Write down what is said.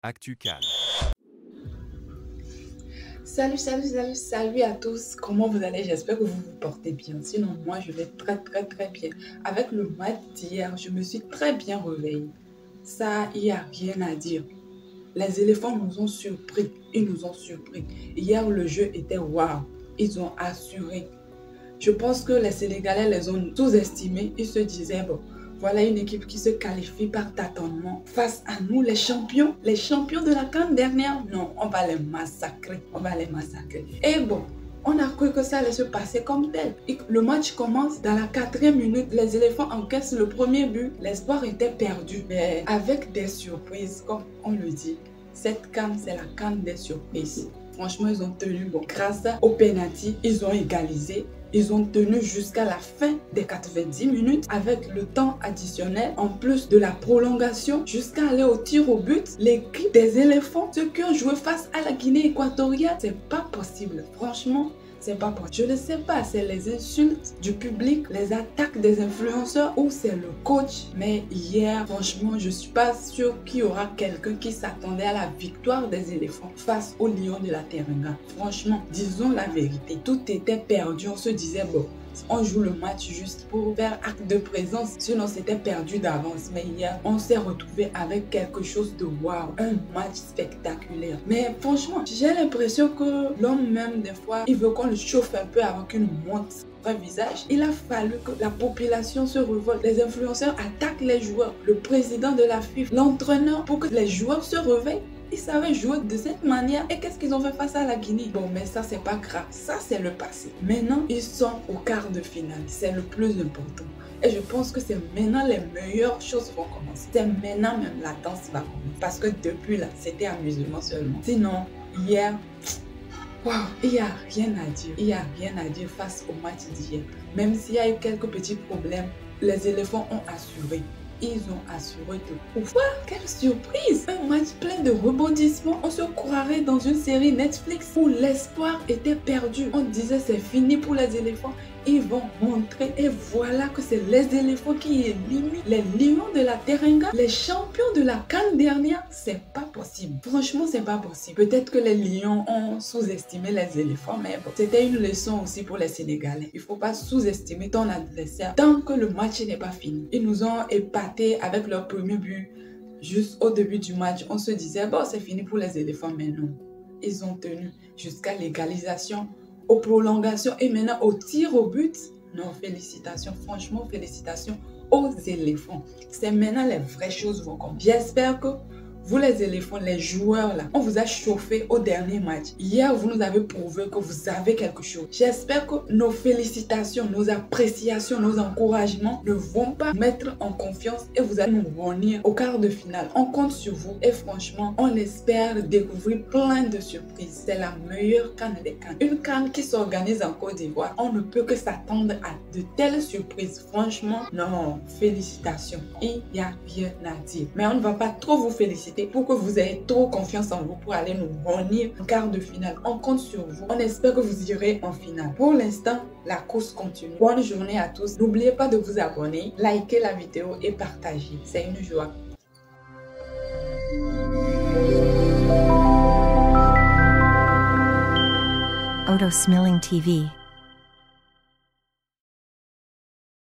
ActuCan. Salut à tous, comment vous allez? J'espère que vous vous portez bien, sinon moi je vais très bien. Avec le match d'hier, je me suis très bien réveillée. Ça, il n'y a rien à dire. Les éléphants nous ont surpris, ils nous ont surpris. Hier le jeu était waouh, ils ont assuré. Je pense que les Sénégalais les ont sous-estimés, ils se disaient bon, voilà une équipe qui se qualifie par tâtonnement. Face à nous, les champions de la CAN dernière, non, on va les massacrer, Et bon, on a cru que ça allait se passer comme tel. Et le match commence dans la 4e minute, les éléphants encaissent le premier but, l'espoir était perdu. Mais avec des surprises, comme on le dit, cette CAN, c'est la CAN des surprises. Franchement, ils ont tenu bon. Grâce au penalty, ils ont égalisé. Ils ont tenu jusqu'à la fin des 90 minutes avec le temps additionnel, en plus de la prolongation, jusqu'à aller au tir au but. L'équipe des éléphants, ceux qui ont joué face à la Guinée équatoriale, c'est pas possible. Franchement, c'est pas possible. Je ne sais pas, c'est les insultes du public, les attaques des influenceurs ou c'est le coach. Mais hier, franchement, je suis pas sûre qu'il y aura quelqu'un qui s'attendait à la victoire des éléphants face aux lions de la Teranga. Franchement, disons la vérité, tout était perdu. On se disait, bon, on joue le match juste pour faire acte de présence, sinon c'était perdu d'avance. Mais hier, on s'est retrouvé avec quelque chose de waouh, un match spectaculaire. Mais franchement, j'ai l'impression que l'homme même des fois, il veut qu'on le chauffe un peu avant qu'il nous montre vrai visage. Il a fallu que la population se révolte. Les influenceurs attaquent les joueurs, le président de la FIFA, l'entraîneur, pour que les joueurs se réveillent. Ils savaient jouer de cette manière. Et qu'est-ce qu'ils ont fait face à la Guinée? Bon, mais ça, c'est pas grave. Ça, c'est le passé. Maintenant, ils sont au quart de finale. C'est le plus important. Et je pense que c'est maintenant les meilleures choses vont commencer. C'est maintenant même la danse va commencer. Parce que depuis là, c'était amusement seulement. Sinon, hier, wow, il n'y a rien à dire. Il n'y a rien à dire face au match d'hier. Même s'il y a eu quelques petits problèmes, les éléphants ont assuré. Ils ont assuré de ouf. Quelle surprise! Un match plein de rebondissements. On se croirait dans une série Netflix où l'espoir était perdu. On disait c'est fini pour les éléphants. Ils vont montrer et voilà que c'est les éléphants qui éliminent les lions de la Teranga, les champions de la CAN dernière. C'est pas possible. Franchement, c'est pas possible. Peut-être que les lions ont sous-estimé les éléphants, mais bon, c'était une leçon aussi pour les Sénégalais. Il faut pas sous-estimer ton adversaire tant que le match n'est pas fini. Ils nous ont épatés avec leur premier but. Juste au début du match, on se disait bon, c'est fini pour les éléphants, mais non. Ils ont tenu jusqu'à l'égalisation, aux prolongations et maintenant au tir au but. Non, félicitations, franchement, félicitations aux éléphants. C'est maintenant les vraies choses vont commencer. J'espère que vous les éléphants, les joueurs là, on vous a chauffé au dernier match. Hier, vous nous avez prouvé que vous avez quelque chose. J'espère que nos félicitations, nos appréciations, nos encouragements ne vont pas mettre en confiance et vous allez nous revenir au quart de finale. On compte sur vous et franchement, on espère découvrir plein de surprises. C'est la meilleure CAN des CAN. Une CAN qui s'organise en Côte d'Ivoire. On ne peut que s'attendre à de telles surprises. Franchement, non, félicitations. Il n'y a rien à dire. Mais on ne va pas trop vous féliciter pour que vous ayez trop confiance en vous pour aller nous revenir en quart de finale. On compte sur vous. On espère que vous irez en finale. Pour l'instant, la course continue. Bonne journée à tous. N'oubliez pas de vous abonner, liker la vidéo et partager. C'est une joie. Odo Smelling TV.